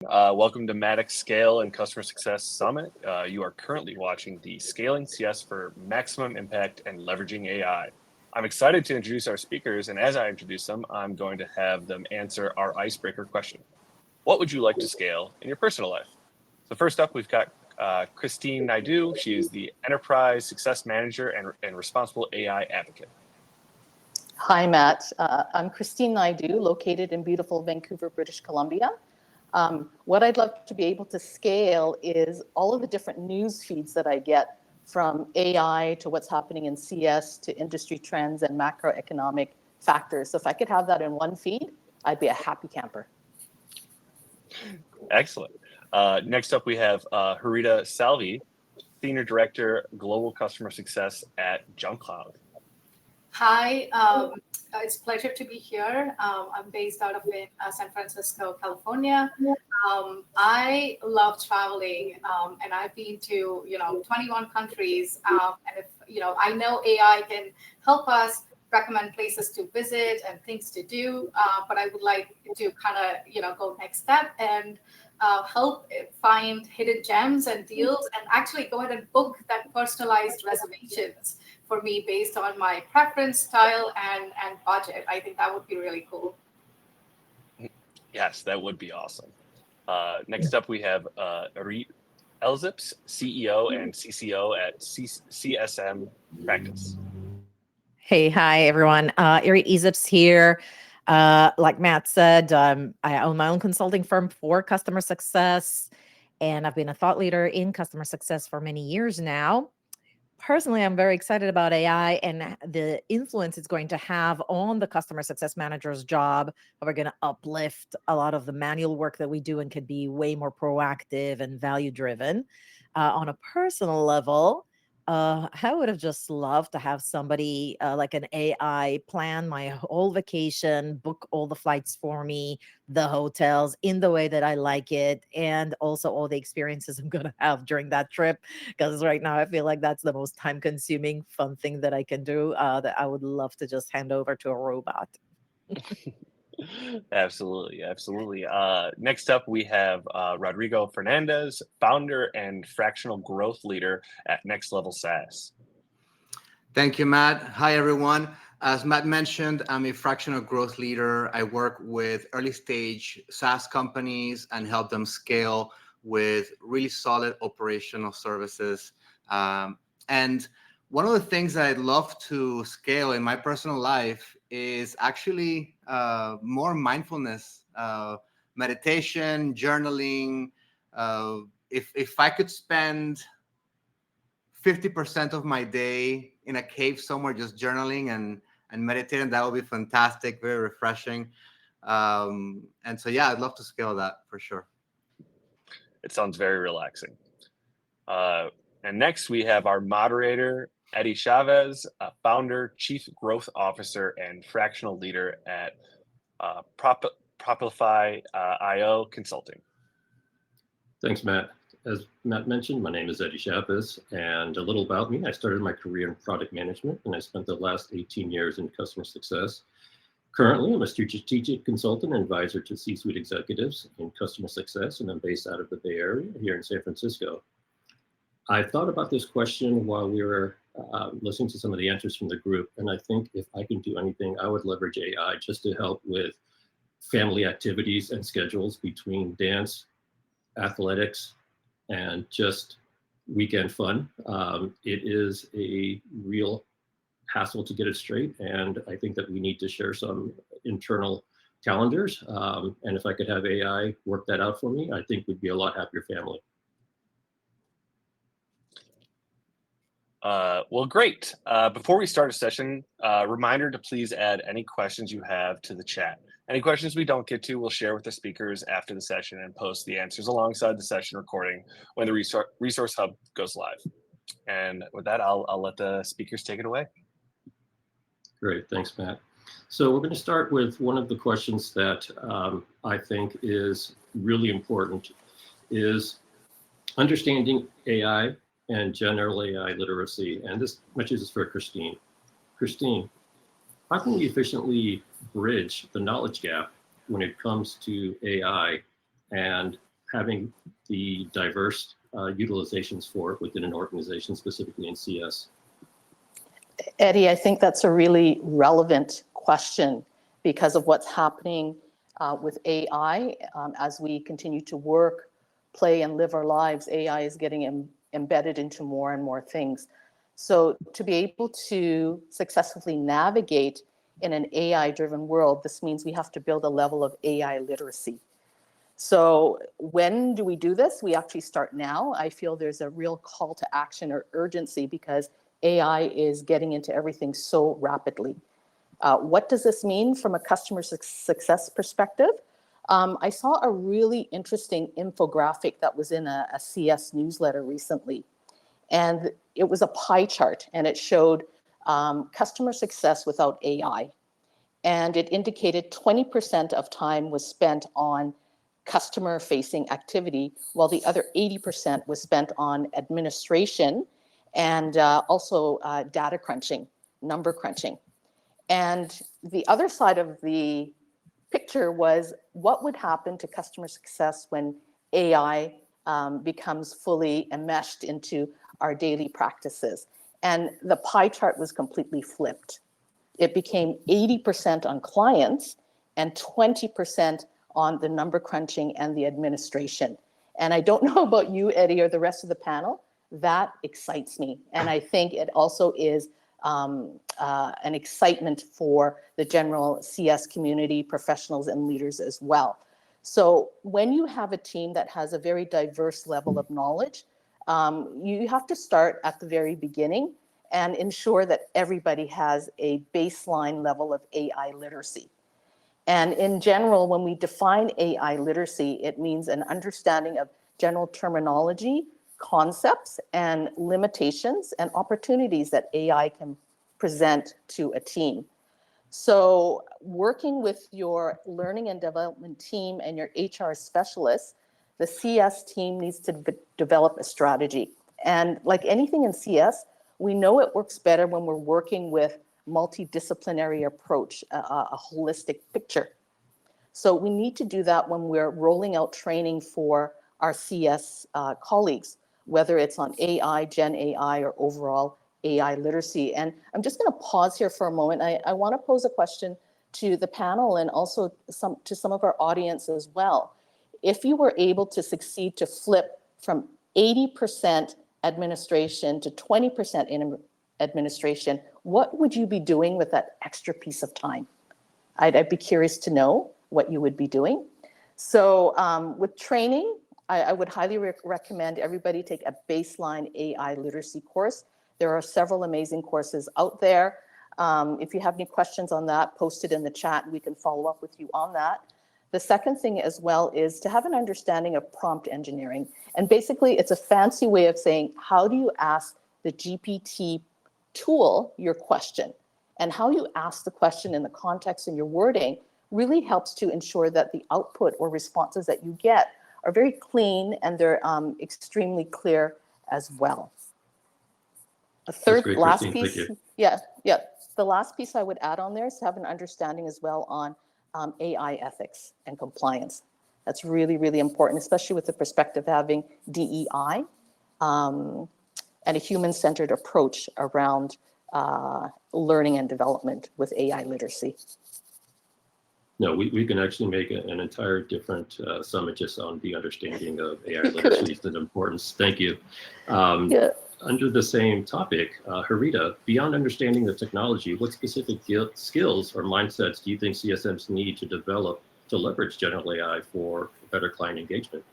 Welcome to Maddox Scale and Customer Success Summit. You are currently watching the Scaling CS for Maximum Impact and Leveraging AI. I'm excited to introduce our speakers, and as I introduce them, I'm going to have them answer our icebreaker question. What would you like to scale in your personal life? So first up, we've got Christine Naidu. She is the Enterprise Success Manager and Responsible AI Advocate. Hi, Matt. I'm Christine Naidu, located in beautiful Vancouver, British Columbia. What I'd love to be able to scale is all of the different news feeds that I get, from AI to what's happening in CS to industry trends and macroeconomic factors. So if I could have that in one feed, I'd be a happy camper. Excellent. Next up, we have Harita Salvi, Senior Director, Global Customer Success at JumpCloud. Hi, it's a pleasure to be here. I'm based out of San Francisco, California. I love traveling, and I've been to 21 countries. And if I know AI can help us recommend places to visit and things to do, but I would like to kind of go next step and help find hidden gems and deals, and actually go ahead and book that personalized reservations for me based on my preference, style, and budget. I think that would be really cool. Yes, that would be awesome. Next up, we have Arit Elzips, CEO and CCO at CSM Practice. Hi, everyone. Arit Elzips here. Like Matt said, I own my own consulting firm for customer success, and I've been a thought leader in customer success for many years now. Personally, I'm very excited about AI and the influence it's going to have on the customer success manager's job. We're going to uplift a lot of the manual work that we do and could be way more proactive and value driven. On a personal level, I would have just loved to have somebody like an AI plan my whole vacation, book all the flights for me, the hotels in the way that I like it, and also all the experiences I'm going to have during that trip. Because right now I feel like that's the most time consuming, fun thing that I can do that I would love to just hand over to a robot. Absolutely. Next up, we have Rodrigo Fernandez, founder and fractional growth leader at Next Level SaaS. Thank you, Matt. Hi, everyone. As Matt mentioned, I'm a fractional growth leader. I work with early stage SaaS companies and help them scale with really solid operational services. And one of the things that I'd love to scale in my personal life is actually more mindfulness, meditation, journaling. If I could spend 50% of my day in a cave somewhere just journaling and meditating, that would be fantastic, very refreshing. And so, yeah, I'd love to scale that for sure. It sounds very relaxing. And next, we have our moderator, Eddie Chavez, founder, chief growth officer, and fractional leader at Propify IO Consulting. Thanks, Matt. As Matt mentioned, my name is Eddie Chavez, and a little about me. I started my career in product management, and I spent the last 18 years in customer success. Currently, I'm a strategic consultant and advisor to C-suite executives in customer success, and I'm based out of the Bay Area here in San Francisco. I thought about this question while we were listening to some of the answers from the group, and I think if I can do anything, I would leverage AI just to help with family activities and schedules between dance, athletics, and just weekend fun. It is a real hassle to get it straight, and I think that we need to share some internal calendars. And if I could have AI work that out for me, I think we'd be a lot happier family. Well, great. Before we start a session, reminder to please add any questions you have to the chat. Any questions we don't get to, we'll share with the speakers after the session and post the answers alongside the session recording when the Resource Hub goes live. And with that, I'll let the speakers take it away. Great, thanks, Matt. So we're going to start with one of the questions that I think is really important, is understanding AI and general AI literacy. And this much is for Christine. Christine, how can we efficiently bridge the knowledge gap when it comes to AI and having the diverse utilizations for it within an organization, specifically in CS? Eddie, I think that's a really relevant question because of what's happening with AI. As we continue to work, play, and live our lives, AI is getting embedded into more and more things. So to be able to successfully navigate in an AI-driven world, this means we have to build a level of AI literacy. So when do we do this? We actually start now. I feel there's a real call to action or urgency because AI is getting into everything so rapidly. What does this mean from a customer success perspective? I saw a really interesting infographic that was in a CS newsletter recently. And it was a pie chart, and it showed customer success without AI. And it indicated 20% of time was spent on customer-facing activity, while the other 80% was spent on administration and also data crunching, number crunching. And the other side of the picture was what would happen to customer success when AI becomes fully enmeshed into our daily practices. And the pie chart was completely flipped. It became 80% on clients and 20% on the number crunching and the administration. And I don't know about you, Eddie, or the rest of the panel, that excites me. And I think it also is an excitement for the general CS community, professionals and leaders as well. So when you have a team that has a very diverse level of knowledge, you have to start at the very beginning and ensure that everybody has a baseline level of AI literacy. And in general, when we define AI literacy, it means an understanding of general terminology, concepts, and limitations and opportunities that AI can present to a team. So working with your learning and development team and your HR specialists, the CS team needs to develop a strategy. And like anything in CS, we know it works better when we're working with multidisciplinary approach, a holistic picture. So we need to do that when we're rolling out training for our CS colleagues, whether it's on AI, GenAI, or overall AI literacy. And I'm just going to pause here for a moment. I want to pose a question to the panel and also to some of our audience as well. If you were able to succeed to flip from 80% administration to 20% in administration, what would you be doing with that extra piece of time? I'd be curious to know what you would be doing. So with training, I would highly recommend everybody take a baseline AI literacy course. There are several amazing courses out there. If you have any questions on that, post it in the chat. We can follow up with you on that. The second thing as well is to have an understanding of prompt engineering. And basically, it's a fancy way of saying, how do you ask the GPT tool your question? And how you ask the question in the context and your wording really helps to ensure that the output or responses that you get are very clean and they're extremely clear as well. A third, last piece, yeah. The last piece I would add on there is to have an understanding as well on AI ethics and compliance. That's really, really important, especially with the perspective of having DEI and a human-centered approach around learning and development with AI literacy. No, we can actually make an entire different summit just on the understanding of AI literacy and importance. Thank you. Under the same topic, Harita, beyond understanding the technology, what specific skills or mindsets do you think CSMs need to develop to leverage general AI for better client engagement?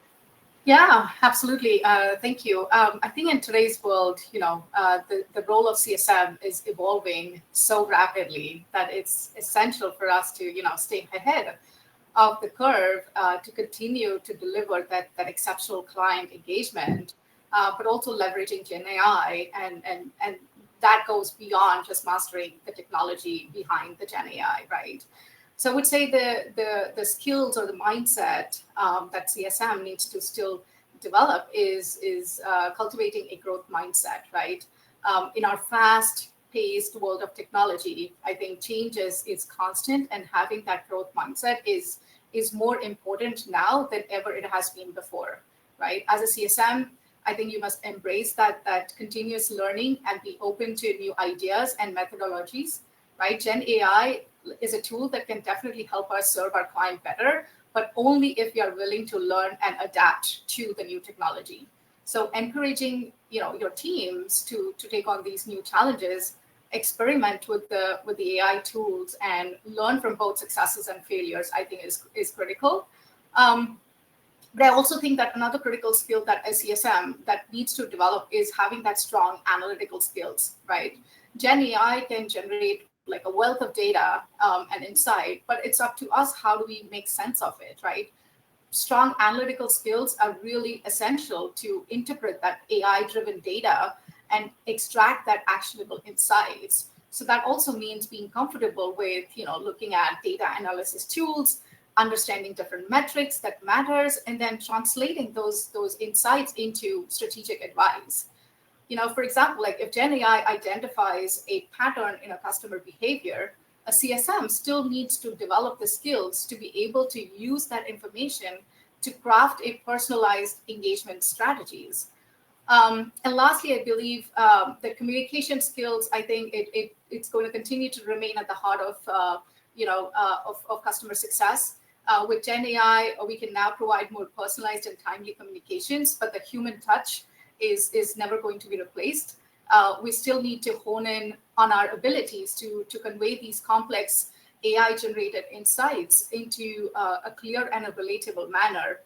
Yeah, absolutely. Thank you. I think in today's world, the role of CSM is evolving so rapidly that it's essential for us to, stay ahead of the curve to continue to deliver that exceptional client engagement, but also leveraging GenAI, and that goes beyond just mastering the technology behind the GenAI, right? So I would say the skills or the mindset that CSM needs to still develop is cultivating a growth mindset, right? In our fast-paced world of technology, I think change is constant, and having that growth mindset is is more important now than ever it has been before, right? As a CSM, I think you must embrace that continuous learning and be open to new ideas and methodologies, right? Gen AI is a tool that can definitely help us serve our client better, but only if you are willing to learn and adapt to the new technology. So encouraging, your teams to take on these new challenges, experiment with the AI tools, and learn from both successes and failures, I think is critical. But I also think that another critical skill that a CSM that needs to develop is having that strong analytical skills, right? Gen AI can generate like a wealth of data and insight, but it's up to us, how do we make sense of it, right? Strong analytical skills are really essential to interpret that AI-driven data and extract that actionable insights. So that also means being comfortable with, looking at data analysis tools, understanding different metrics that matters, and then translating those insights into strategic advice. For example, like if Gen AI identifies a pattern in a customer behavior, a CSM still needs to develop the skills to be able to use that information to craft a personalized engagement strategies. And lastly, I believe the communication skills, I think it's going to continue to remain at the heart of, of customer success. With Gen AI, we can now provide more personalized and timely communications, but the human touch is never going to be replaced. We still need to hone in on our abilities to convey these complex AI-generated insights into a clear and a relatable manner.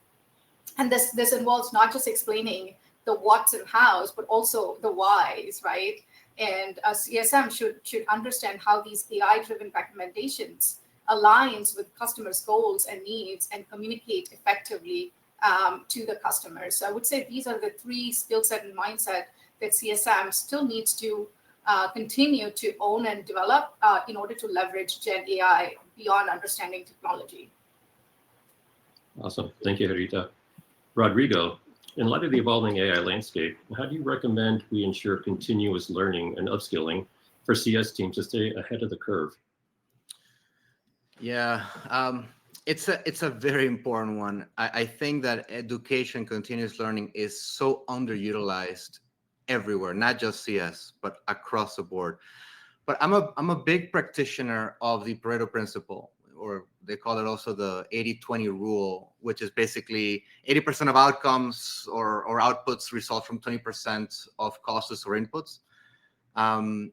And this involves not just explaining the what's and hows, but also the whys, right? And a CSM should understand how these AI-driven recommendations aligns with customers' goals and needs and communicate effectively to the customers. So I would say these are the three skill set and mindset that CSM still needs to continue to own and develop in order to leverage Gen AI beyond understanding technology. Awesome. Thank you, Harita. Rodrigo, in light of the evolving AI landscape, how do you recommend we ensure continuous learning and upskilling for CS teams to stay ahead of the curve? Yeah, it's a very important one. I think that education, continuous learning is so underutilized everywhere, not just CS, but across the board. But I'm a big practitioner of the Pareto principle, or they call it also the 80-20 rule, which is basically 80% of outcomes or outputs result from 20% of costs or inputs. And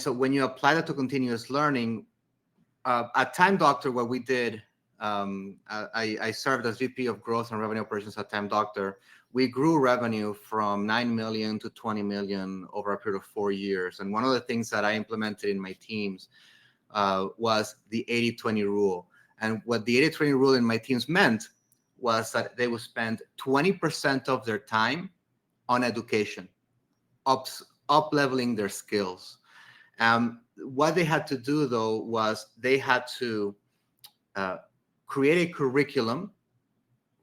so when you apply that to continuous learning, at Time Doctor, what we did, I served as VP of Growth and Revenue Operations at Time Doctor. We grew revenue from 9 million to 20 million over a period of 4 years. And one of the things that I implemented in my teams was the 80-20 rule. And what the 80-20 rule in my teams meant was that they would spend 20% of their time on education, up-leveling their skills. What they had to do, though, was they had to create a curriculum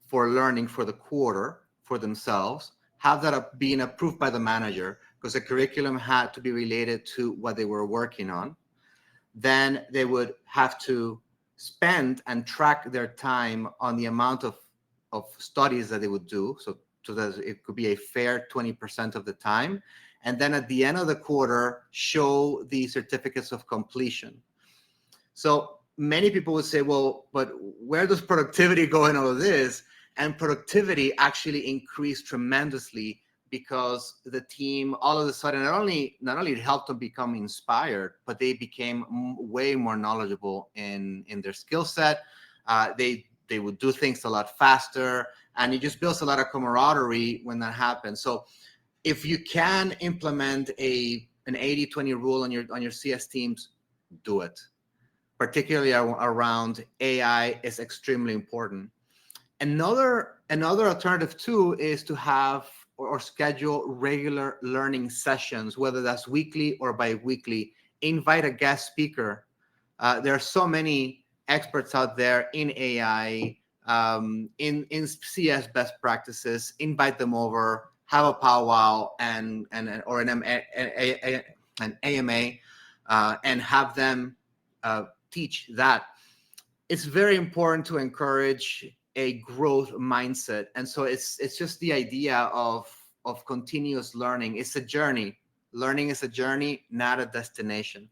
for learning for the quarter for themselves, have that being approved by the manager, because the curriculum had to be related to what they were working on. Then they would have to spend and track their time on the amount of studies that they would do. So that it could be a fair 20% of the time. And then at the end of the quarter, show the certificates of completion. So many people would say, well, but where does productivity go in all of this? And productivity actually increased tremendously because the team all of a sudden not only helped them become inspired, but they became way more knowledgeable in their skill set. They would do things a lot faster, and it just builds a lot of camaraderie when that happens. So if you can implement an 80-20 rule on your CS teams, do it. Particularly around AI is extremely important. Another alternative too is to have or schedule regular learning sessions, whether that's weekly or bi-weekly. Invite a guest speaker. There are so many experts out there in AI, in CS best practices. Invite them over, have a powwow or an AMA, and have them teach that. it's very important to encourage a growth mindset. And so it's just the idea of continuous learning. It's a journey. Learning is a journey, not a destination.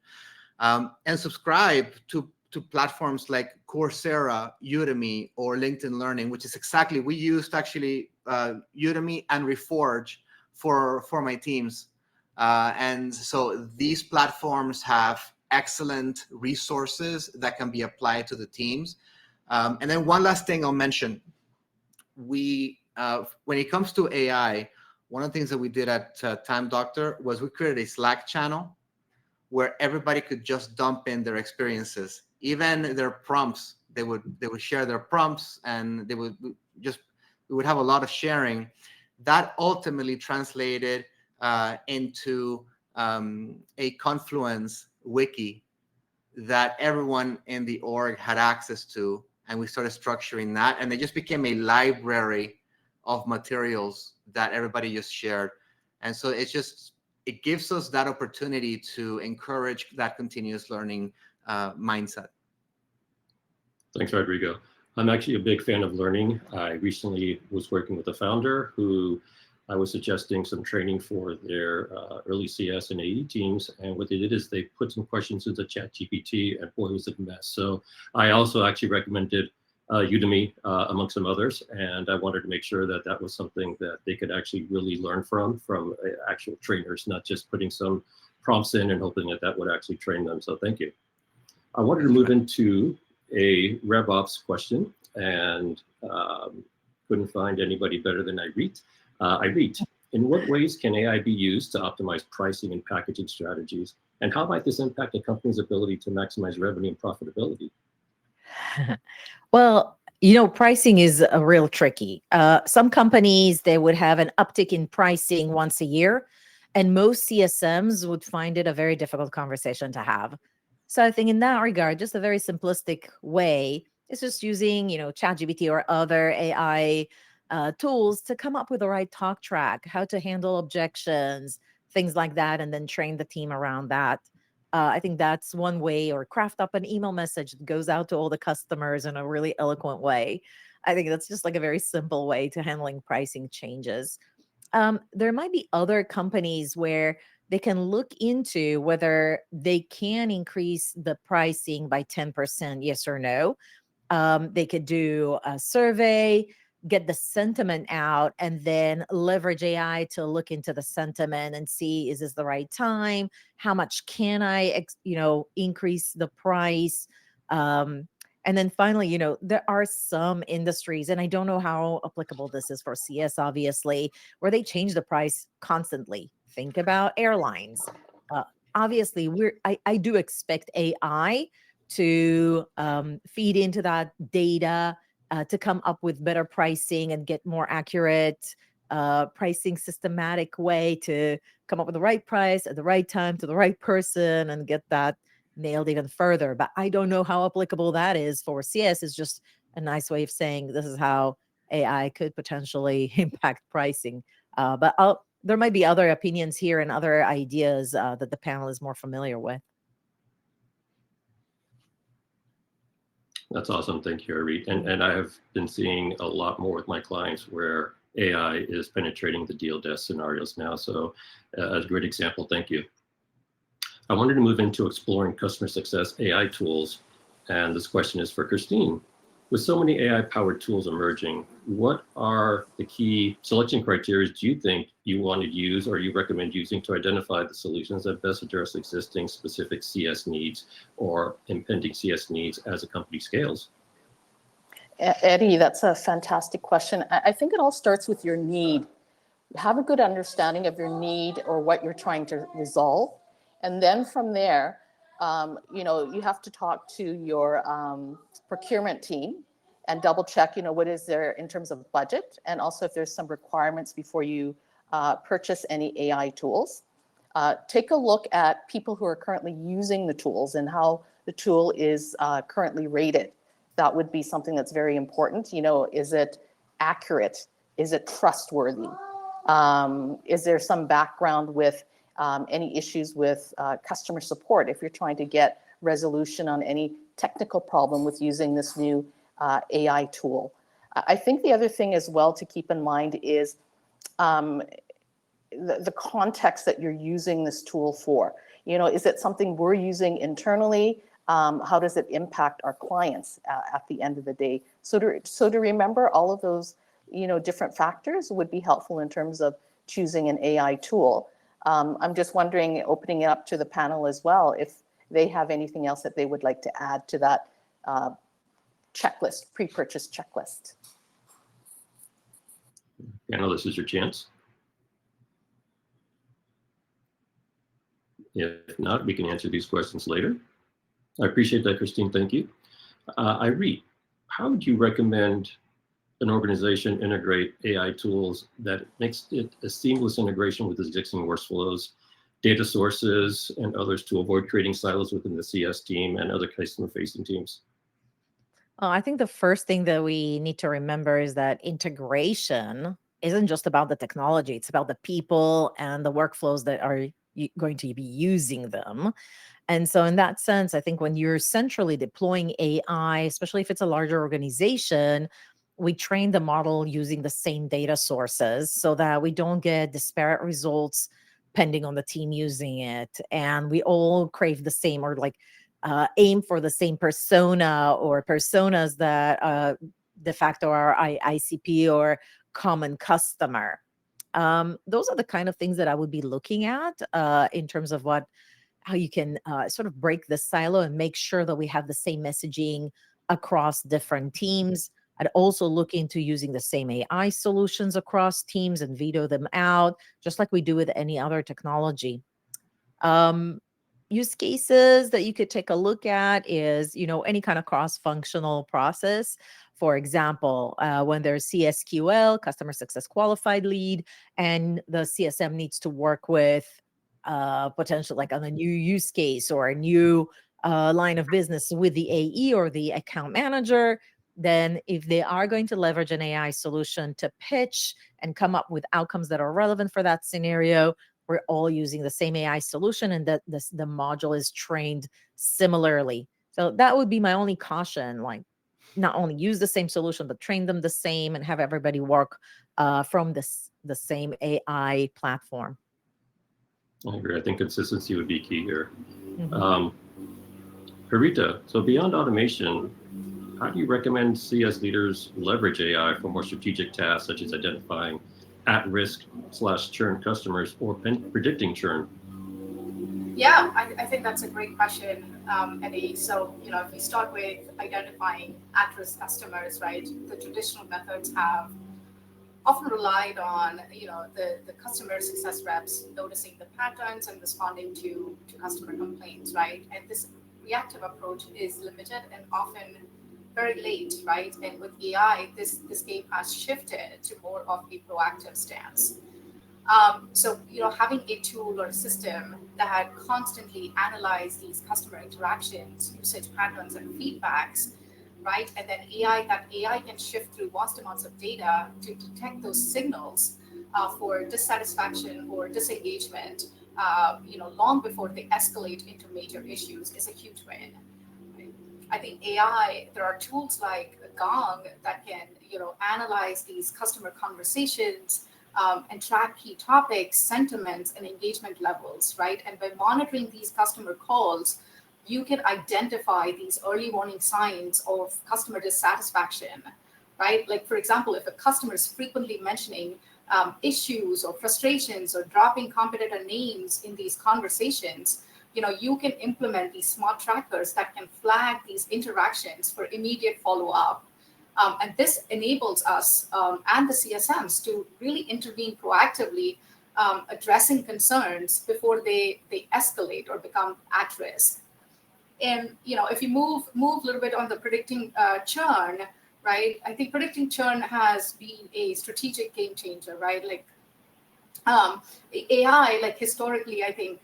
And subscribe to platforms like Coursera, Udemy, or LinkedIn Learning, which is exactly, we used actually Udemy and Reforge for my teams. And so these platforms have excellent resources that can be applied to the teams. And then one last thing I'll mention, when it comes to AI, one of the things that we did at Time Doctor was we created a Slack channel where everybody could just dump in their experiences, even their prompts. They would share their prompts, and we would have a lot of sharing. That ultimately translated into a Confluence wiki that everyone in the org had access to, and we started structuring that, and it just became a library of materials that everybody just shared. And so it gives us that opportunity to encourage that continuous learning mindset. Thanks, Rodrigo. I'm actually a big fan of learning. I recently was working with a founder who I was suggesting some training for their early CS and AE teams. And what they did is they put some questions into ChatGPT, and boy, was it a mess. So I also actually recommended Udemy among some others. And I wanted to make sure that that was something that they could actually really learn from actual trainers, not just putting some prompts in and hoping that that would actually train them. So thank you. I wanted to move into a RevOps question, and couldn't find anybody better than Irit. Irit, in what ways can AI be used to optimize pricing and packaging strategies? And how might this impact a company's ability to maximize revenue and profitability? Well, pricing is a real tricky. Some companies, they would have an uptick in pricing once a year, and most CSMs would find it a very difficult conversation to have. So I think in that regard, just a very simplistic way is just using, ChatGPT or other AI tools to come up with the right talk track, how to handle objections, things like that, and then train the team around that. I think that's one way, or craft up an email message that goes out to all the customers in a really eloquent way. I think that's just like a very simple way to handling pricing changes. There might be other companies where they can look into whether they can increase the pricing by 10%, yes or no. They could do a survey, get the sentiment out, and then leverage AI to look into the sentiment and see, is this the right time? How much can I, increase the price? And then finally, there are some industries, and I don't know how applicable this is for CS, obviously, where they change the price constantly. Think about airlines. Obviously, I do expect AI to feed into that data to come up with better pricing and get more accurate pricing, systematic way to come up with the right price at the right time to the right person and get that nailed even further. But I don't know how applicable that is for CS. It's just a nice way of saying this is how AI could potentially impact pricing. But there might be other opinions here and other ideas that the panel is more familiar with. That's awesome. Thank you, Irit. And I have been seeing a lot more with my clients where AI is penetrating the deal desk scenarios now. So a great example. Thank you. I wanted to move into exploring customer success AI tools. And this question is for Christine. With so many AI-powered tools emerging, what are the key selection criteria do you think you want to use or you recommend using to identify the solutions that best address existing specific CS needs or impending CS needs as a company scales? Eddie, that's a fantastic question. I think it all starts with your need. Have a good understanding of your need or what you're trying to resolve. And then from there, you have to talk to your procurement team and double check, what is there in terms of budget, and also if there's some requirements before you purchase any AI tools. Take a look at people who are currently using the tools and how the tool is currently rated. That would be something that's very important. Is it accurate? Is it trustworthy? Is there some background with any issues with customer support if you're trying to get resolution on any technical problem with using this new AI tool. I think the other thing as well to keep in mind is the context that you're using this tool for. You know, is it something we're using internally? How does it impact our clients at the end of the day? So to remember all of those, you know, different factors would be helpful in terms of choosing an AI tool. I'm just wondering, opening it up to the panel as well, if they have anything else that they would like to add to that checklist, pre-purchase checklist. Panel, this is your chance. If not, we can answer these questions later. I appreciate that, Christine. Thank you. Irene, how would you recommend an organization integrate AI tools that makes it a seamless integration with existing workflows, data sources, and others to avoid creating silos within the CS team and other customer-facing teams? I think the first thing that we need to remember is that integration isn't just about the technology, it's about the people and the workflows that are going to be using them. And so, in that sense, I think when you're centrally deploying AI, especially if it's a larger organization, we train the model using the same data sources so that we don't get disparate results depending on the team using it. And we all crave the same, or like aim for the same persona or personas that de facto are ICP or common customer. Those are the kind of things that I would be looking at in terms of how you can sort of break the silo and make sure that we have the same messaging across different teams. I'd also look into using the same AI solutions across teams and veto them out, just like we do with any other technology. Use cases that you could take a look at is, you know, any kind of cross-functional process. For example, when there's CSQL, customer success qualified lead, and the CSM needs to work with potential, like on a new use case or a new line of business with the AE or the account manager, then if they are going to leverage an AI solution to pitch and come up with outcomes that are relevant for that scenario, we're all using the same AI solution, and that the module is trained similarly. So that would be my only caution, like not only use the same solution, but train them the same and have everybody work from the same AI platform. I agree. I think consistency would be key here. Mhm. Harita, so beyond automation, how do you recommend CS leaders leverage AI for more strategic tasks, such as identifying at-risk/churn customers or predicting churn? Yeah, I think that's a great question, Eddie. So, you know, if we start with identifying at-risk customers, right, the traditional methods have often relied on, you know, the customer success reps noticing the patterns and responding to customer complaints, right? And this reactive approach is limited and often very late, right? And with AI, this game has shifted to more of a proactive stance. So, you know, having a tool or a system that constantly analyze these customer interactions, usage patterns, and feedbacks, right? And then AI can shift through vast amounts of data to detect those signals for dissatisfaction or disengagement, you know, long before they escalate into major issues is a huge win. I think AI, there are tools like Gong that can, you know, analyze these customer conversations and track key topics, sentiments, and engagement levels, right? And by monitoring these customer calls, you can identify these early warning signs of customer dissatisfaction, right? Like, for example, if a customer is frequently mentioning issues or frustrations or dropping competitor names in these conversations, you know, you can implement these smart trackers that can flag these interactions for immediate follow-up. And this enables us and the CSMs to really intervene proactively, addressing concerns before they escalate or become at risk. And, you know, if you move a little bit on the predicting churn, right? I think predicting churn has been a strategic game changer, right? Like AI, like historically, I think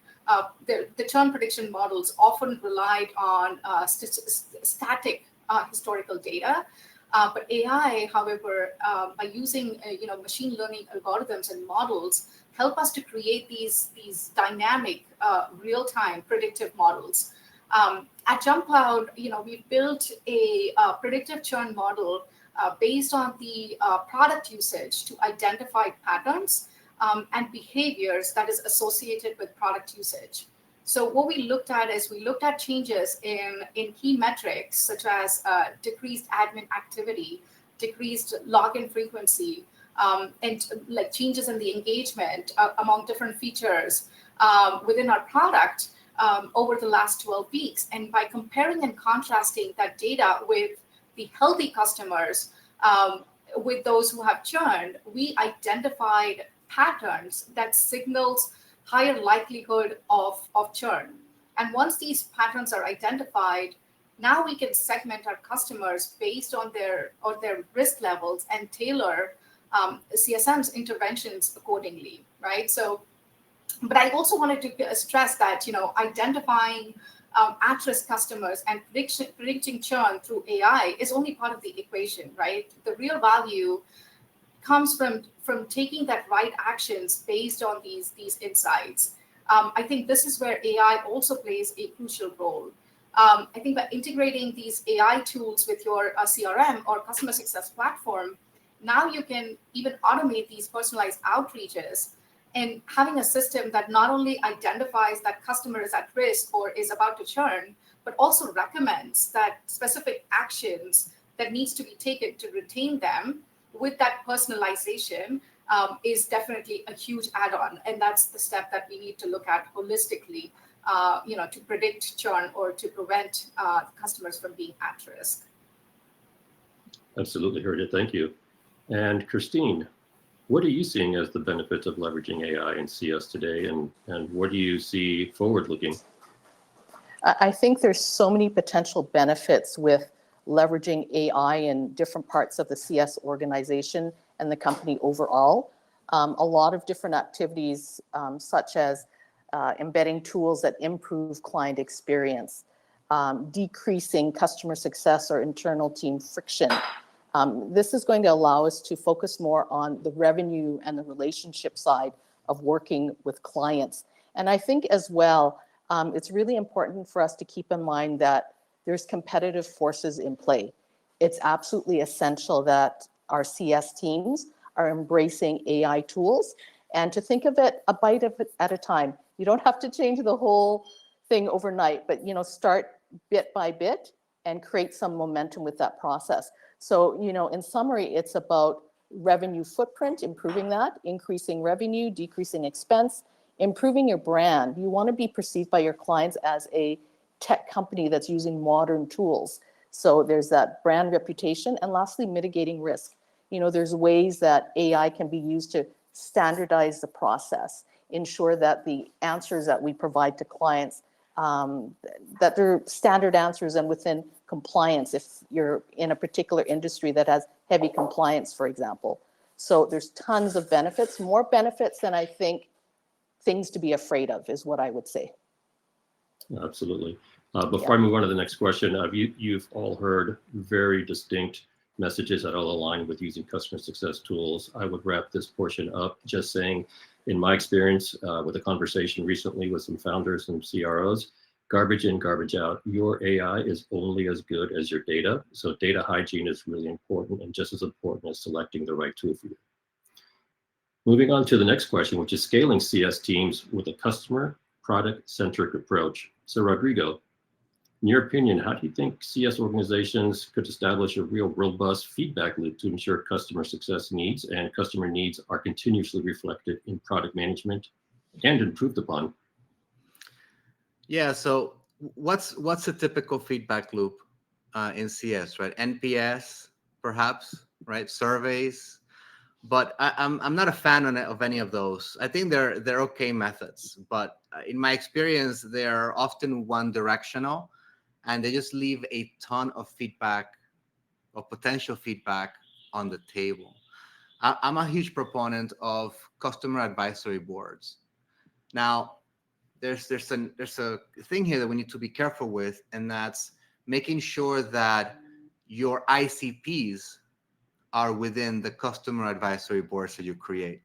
the churn prediction models often relied on static historical data. But AI, however, by using you know, machine learning algorithms and models, help us to create these dynamic, real-time predictive models. At JumpCloud, we built a predictive churn model based on the product usage to identify patterns and behaviors that is associated with product usage. So what we looked at is we looked at changes in key metrics such as decreased admin activity, decreased login frequency, and like changes in the engagement among different features within our product over the last 12 weeks. And by comparing and contrasting that data with the healthy customers, with those who have churned, we identified patterns that signals higher likelihood of churn. And once these patterns are identified, now we can segment our customers based on their risk levels and tailor CSM's interventions accordingly, right? So, but I also wanted to stress that, identifying at-risk customers and predicting churn through AI is only part of the equation, right? The real value comes from taking that right actions based on these insights. I think this is where AI also plays a crucial role. I think by integrating these AI tools with your CRM or customer success platform, now you can even automate these personalized outreaches, and having a system that not only identifies that customer is at risk or is about to churn, but also recommends that specific actions that needs to be taken to retain them with that personalization is definitely a huge add-on. And that's the step that we need to look at holistically, to predict churn or to prevent customers from being at risk. Absolutely heard it. Thank you. And Christine, what are you seeing as the benefits of leveraging AI in CS today, and what do you see forward-looking? I think there's so many potential benefits with leveraging AI in different parts of the CS organization and the company overall. A lot of different activities, such as embedding tools that improve client experience, decreasing customer success or internal team friction. This is going to allow us to focus more on the revenue and the relationship side of working with clients. And I think as well, it's really important for us to keep in mind that there's competitive forces in play. It's absolutely essential that our CS teams are embracing AI tools and to think of it a bite of it at a time. You don't have to change the whole thing overnight, but start bit by bit and create some momentum with that process. So, in summary, it's about revenue footprint, improving that, increasing revenue, decreasing expense, improving your brand. You want to be perceived by your clients as a tech company that's using modern tools. So there's that brand reputation. And lastly, mitigating risk. There's ways that AI can be used to standardize the process, ensure that the answers that we provide to clients, that they're standard answers and within compliance if you're in a particular industry that has heavy compliance, for example. So there's tons of benefits, more benefits than I think things to be afraid of is what I would say. Absolutely. Before I move on to the next question, you've all heard very distinct messages that all align with using customer success tools. I would wrap this portion up just saying, in my experience with a conversation recently with some founders and CROs, garbage in, garbage out. Your AI is only as good as your data. So data hygiene is really important, and just as important as selecting the right tool for you. Moving on to the next question, which is scaling CS teams with a customer-product centric approach. So Rodrigo, in your opinion, how do you think CS organizations could establish a real robust feedback loop to ensure customer success needs and customer needs are continuously reflected in product management and improved upon? Yeah, so what's a typical feedback loop in CS, right? NPS, perhaps, right? Surveys, but I'm not a fan of any of those. I think they're okay methods, but in my experience, they're often one directional, and they just leave a ton of feedback, of potential feedback on the table. I'm a huge proponent of customer advisory boards. Now, there's a thing here that we need to be careful with, and that's making sure that your ICPs are within the customer advisory boards that you create.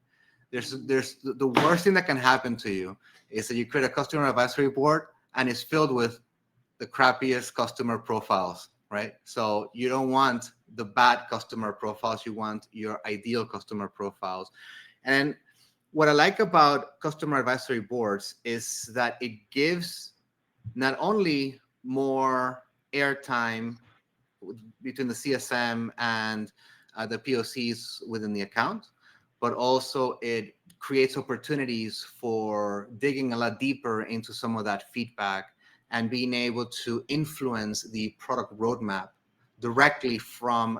There's the worst thing that can happen to you is that you create a customer advisory board and it's filled with crappiest customer profiles, right? So you don't want the bad customer profiles. You want your ideal customer profiles. And what I like about customer advisory boards is that it gives not only more airtime between the CSM and the POCs within the account, but also it creates opportunities for digging a lot deeper into some of that feedback and being able to influence the product roadmap directly from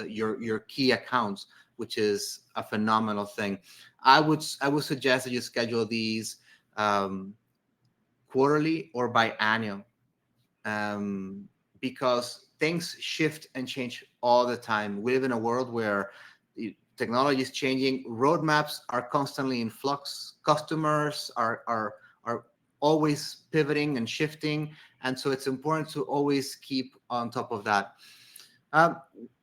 your key accounts, which is a phenomenal thing. I would suggest that you schedule these quarterly or biannual, because things shift and change all the time. We live in a world where technology is changing, roadmaps are constantly in flux, customers are always pivoting and shifting, and so it's important to always keep on top of that.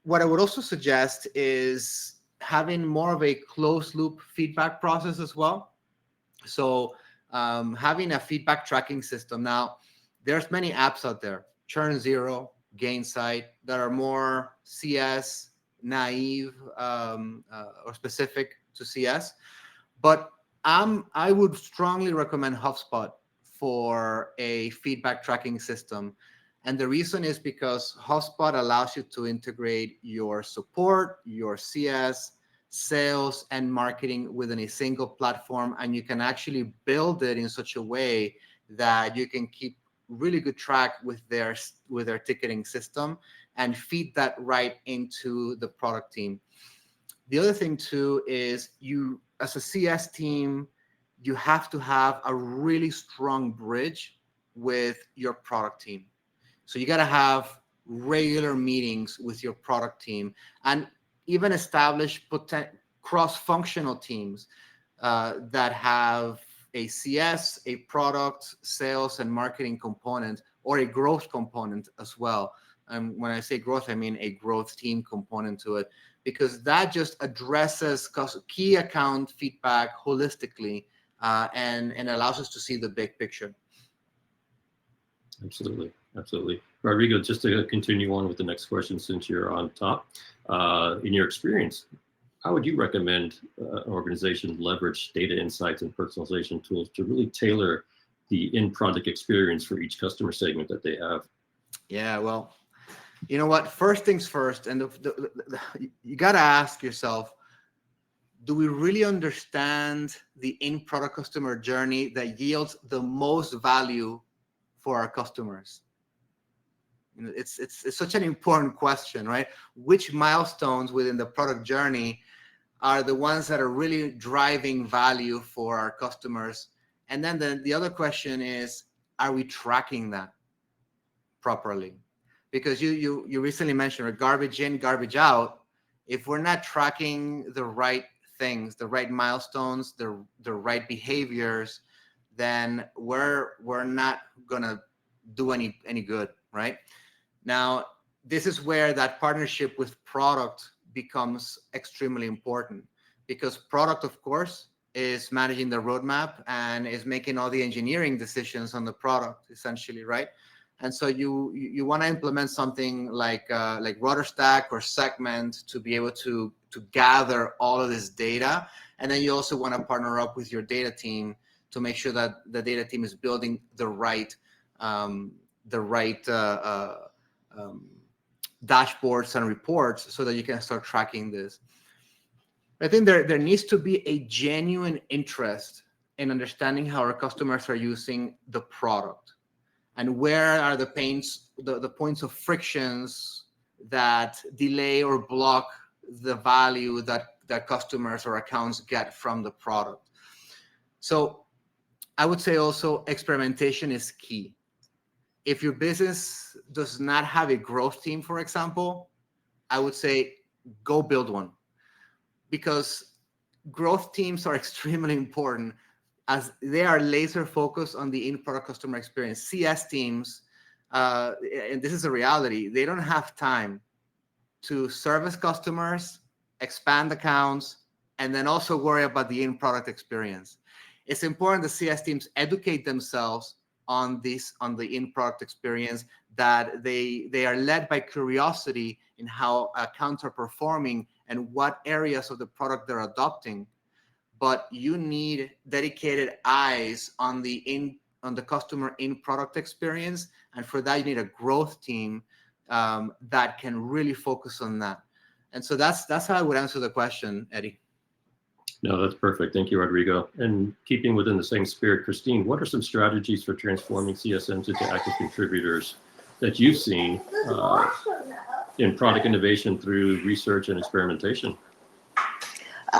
What I would also suggest is having more of a closed loop feedback process as well. So having a feedback tracking system. Now, there's many apps out there, Churn Zero, Gainsight, that are more CS naive or specific to CS. But I would strongly recommend HubSpot for a feedback tracking system. And the reason is because HubSpot allows you to integrate your support, your CS, sales, and marketing within a single platform. And you can actually build it in such a way that you can keep really good track with their ticketing system and feed that right into the product team. The other thing too is, you as a CS team, you have to have a really strong bridge with your product team. So you got to have regular meetings with your product team, and even establish cross-functional teams that have a CS, a product, sales, and marketing component, or a growth component as well. And when I say growth, I mean a growth team component to it, because that just addresses key account feedback holistically and allows us to see the big picture. Absolutely. Absolutely. Rodrigo, just to continue on with the next question, since you're on top, in your experience, how would you recommend an organization leverage data insights and personalization tools to really tailor the in-product experience for each customer segment that they have? Yeah, well, you know what? First things first, and you got to ask yourself, do we really understand the in-product customer journey that yields the most value for our customers? You know, it's such an important question, right? Which milestones within the product journey are the ones that are really driving value for our customers? And then the other question is, are we tracking that properly? Because you recently mentioned garbage in, garbage out. If we're not tracking the right things, the right milestones, the right behaviors, then we're not gonna do any good, right? Now, this is where that partnership with product becomes extremely important, because product, of course, is managing the roadmap and is making all the engineering decisions on the product, essentially, right? And so you want to implement something like RudderStack or Segment to be able to gather all of this data, and then you also want to partner up with your data team to make sure that the data team is building the right dashboards and reports so that you can start tracking this. I think there needs to be a genuine interest in understanding how our customers are using the product, and where are the pains, the points of frictions that delay or block the value that customers or accounts get from the product. So I would say also experimentation is key. If your business does not have a growth team, for example, I would say go build one, because growth teams are extremely important, as they are laser focused on the in-product customer experience. CS teams, and this is a reality, they don't have time to service customers, expand accounts, and then also worry about the in-product experience. It's important the CS teams educate themselves on the in-product experience, that they are led by curiosity in how accounts are performing and what areas of the product they're adopting. But you need dedicated eyes on the customer in-product experience, and for that you need a growth team that can really focus on that. And so that's how I would answer the question, Eddie. No, that's perfect. Thank you, Rodrigo. And keeping within the same spirit, Christine, what are some strategies for transforming CSMs into active contributors that you've seen in product innovation through research and experimentation?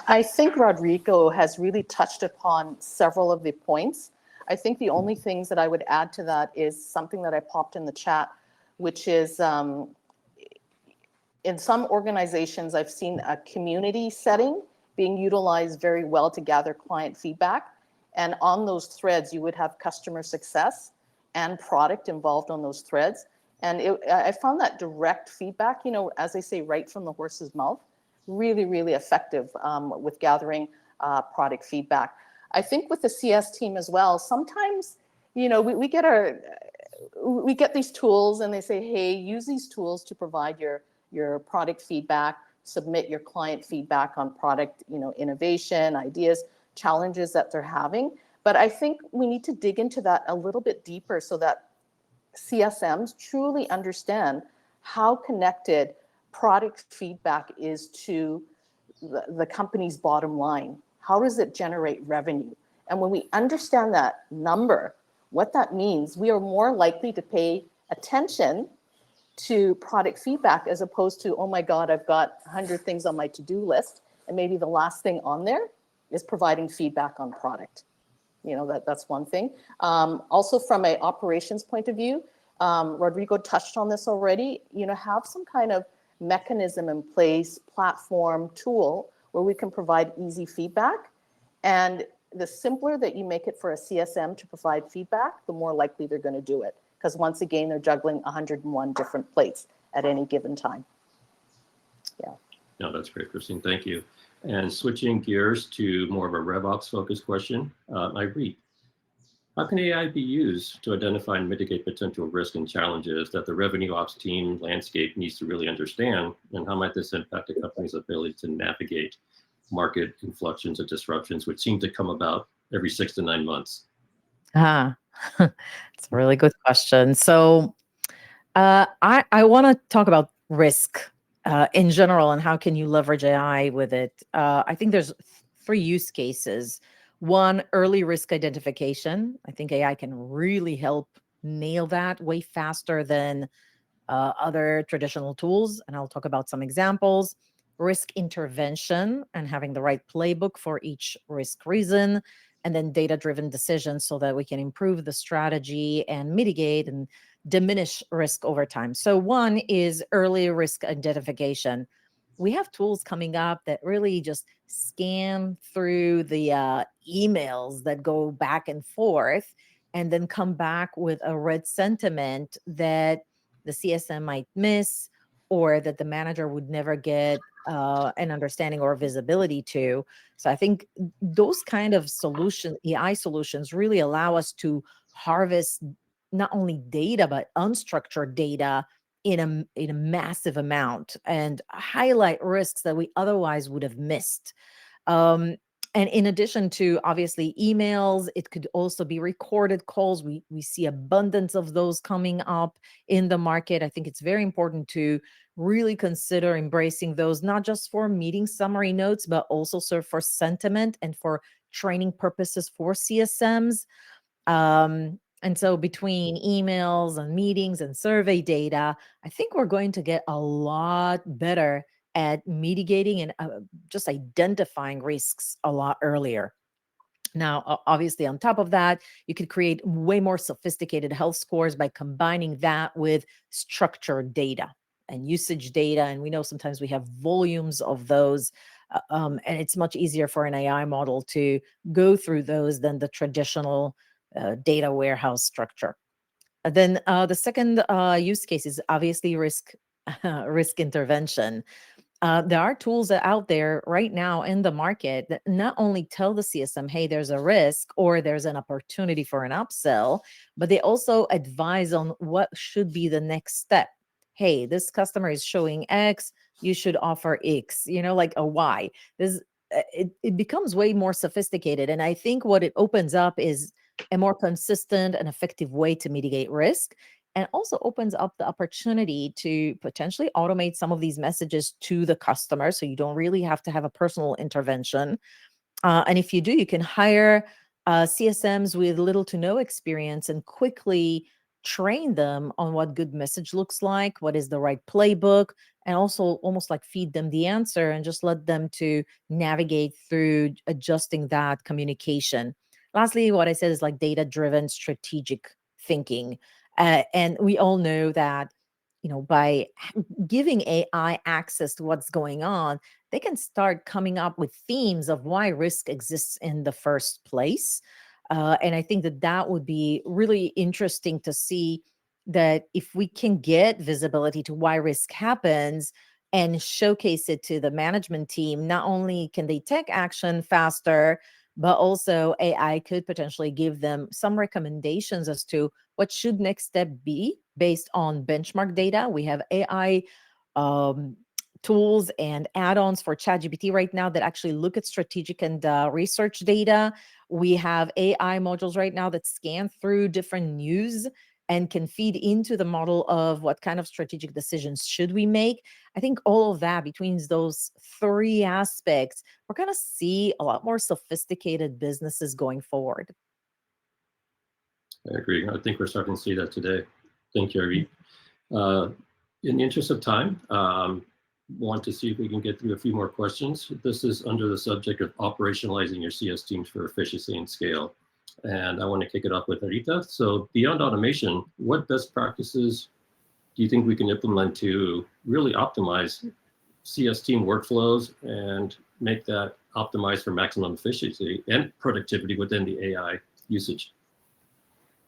I think Rodrigo has really touched upon several of the points. I think the only things that I would add to that is something that I popped in the chat, which is in some organizations, I've seen a community setting being utilized very well to gather client feedback. And on those threads, you would have customer success and product involved on those threads. And I found that direct feedback, as they say, right from the horse's mouth, really, really effective with gathering product feedback. I think with the CS team as well, sometimes, we get these tools and they say, hey, use these tools to provide your product feedback, submit your client feedback on product, innovation, ideas, challenges that they're having. But I think we need to dig into that a little bit deeper so that CSMs truly understand how connected product feedback is to the company's bottom line. How does it generate revenue? And when we understand that number, what that means, we are more likely to pay attention to product feedback as opposed to, oh my God, I've got 100 things on my to-do list, and maybe the last thing on there is providing feedback on product. That's one thing. Also from an operations point of view, Rodrigo touched on this already, have some kind of mechanism in place, platform, tool, where we can provide easy feedback. And the simpler that you make it for a CSM to provide feedback, the more likely they're going to do it. Because once again, they're juggling 101 different plates at any given time. Yeah. No, that's great, Christine. Thank you. And switching gears to more of a RevOps focused question, I read, how can AI be used to identify and mitigate potential risks and challenges that the revenue ops team landscape needs to really understand? And how might this impact a company's ability to navigate market inflections and disruptions, which seem to come about every 6 to 9 months? It's a really good question. So I want to talk about risk in general and how can you leverage AI with it. I think there's 3 use cases. One, early risk identification. I think AI can really help nail that way faster than other traditional tools. And I'll talk about some examples. Risk intervention and having the right playbook for each risk reason, and then data-driven decisions so that we can improve the strategy and mitigate and diminish risk over time. So one is early risk identification. We have tools coming up that really just scan through the emails that go back and forth and then come back with a red sentiment that the CSM might miss or that the manager would never get an understanding or visibility to. So I think those kind of AI solutions really allow us to harvest not only data, but unstructured data in a massive amount and highlight risks that we otherwise would have missed. And in addition to obviously emails, it could also be recorded calls. We see abundance of those coming up in the market. I think it's very important to really consider embracing those, not just for meeting summary notes, but also serve for sentiment and for training purposes for CSMs. And so between emails and meetings and survey data, I think we're going to get a lot better at mitigating and just identifying risks a lot earlier. Now, obviously, on top of that, you could create way more sophisticated health scores by combining that with structured data and usage data. And we know sometimes we have volumes of those, and it's much easier for an AI model to go through those than the traditional data warehouse structure. Then the second use case is obviously risk intervention. there are tools out there right now in the market that not only tell the CSM, hey, there's a risk or there's an opportunity for an upsell, but they also advise on what should be the next step. Hey, this customer is showing X, you should offer X, like a Y. It becomes way more sophisticated. And I think what it opens up is a more consistent and effective way to mitigate risk, and also opens up the opportunity to potentially automate some of these messages to the customer. So you don't really have to have a personal intervention. And if you do, you can hire CSMs with little to no experience and quickly train them on what good message looks like, what is the right playbook, and also almost like feed them the answer and just let them to navigate through adjusting that communication. Lastly, what I said is like data-driven strategic thinking. And we all know that, by giving AI access to what's going on, they can start coming up with themes of why risk exists in the first place. And I think that would be really interesting to see, that if we can get visibility to why risk happens and showcase it to the management team, not only can they take action faster, but also AI could potentially give them some recommendations as to what should next step be based on benchmark data. We have AI tools and add-ons for ChatGPT right now that actually look at strategic and research data. We have AI modules right now that scan through different news and can feed into the model of what kind of strategic decisions should we make. I think all of that, between those three aspects, we're going to see a lot more sophisticated businesses going forward. I agree. I think we're starting to see that today. Thank you, Ari. In the interest of time, want to see if we can get through a few more questions. This is under the subject of operationalizing your CS teams for efficiency and scale. And I want to kick it off with Arita. So beyond automation, what best practices do you think we can implement to really optimize CS team workflows and make that optimized for maximum efficiency and productivity within the AI usage?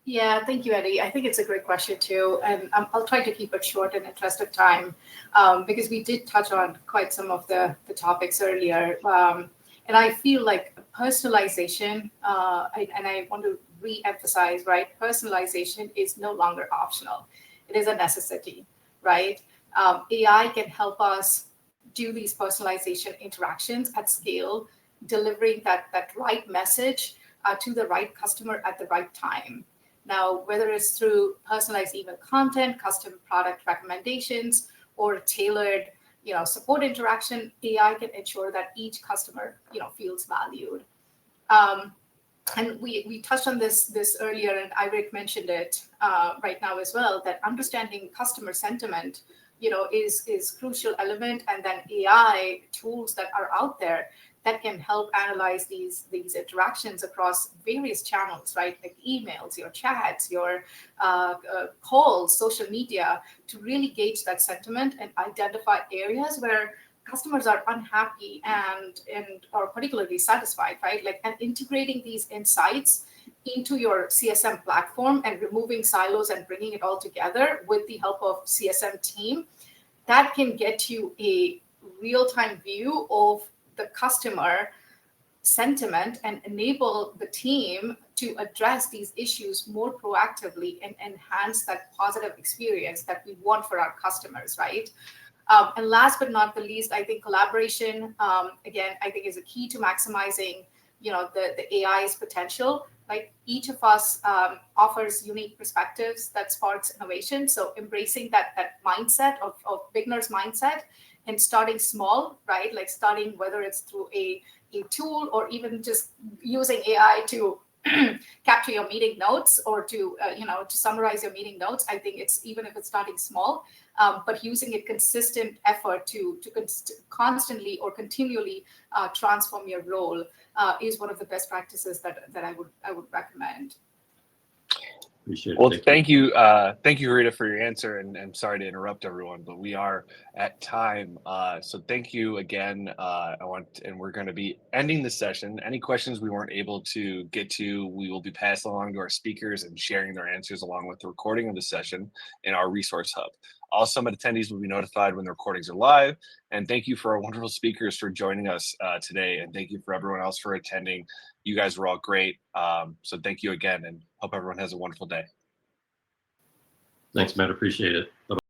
Yeah, thank you, Eddie. I think it's a great question too, and I'll try to keep it short in the interest of time, because we did touch on quite some of the topics earlier. And I feel like personalization, and I want to re-emphasize, right? Personalization is no longer optional. It is a necessity, right? AI can help us do these personalization interactions at scale, delivering that right message to the right customer at the right time. Now, whether it's through personalized email content, custom product recommendations, or tailored, support interaction, AI can ensure that each customer, feels valued. And we touched on this earlier, and Iveric mentioned it right now as well, that understanding customer sentiment, is crucial element, and then AI tools that are out there that can help analyze these interactions across various channels, right? Like emails, your chats, your calls, social media, to really gauge that sentiment and identify areas where customers are unhappy and are particularly satisfied, right? And integrating these insights into your CSM platform and removing silos and bringing it all together with the help of CSM team, that can get you a real-time view of the customer sentiment and enable the team to address these issues more proactively and enhance that positive experience that we want for our customers, right? And last but not the least, I think collaboration, again, I think is a key to maximizing, the AI's potential. Like each of us offers unique perspectives that sparks innovation. So embracing that mindset of beginner's mindset and starting small, right? Like starting, whether it's through a tool or even just using AI to capture your meeting notes or to summarize your meeting notes. I think it's, even if it's starting small, but using a consistent effort to constantly or continually transform your role is one of the best practices that I would recommend. Appreciate it. Well, thank you, Rita, for your answer, and I'm sorry to interrupt everyone, but we are at time. So thank you again. And we're going to be ending the session. Any questions we weren't able to get to, we will be passed along to our speakers and sharing their answers along with the recording of the session in our resource hub. All Summit attendees will be notified when the recordings are live. And thank you for our wonderful speakers for joining us today. And thank you for everyone else for attending. You guys were all great. So thank you again, and hope everyone has a wonderful day. Thanks, Matt. Appreciate it. Bye-bye.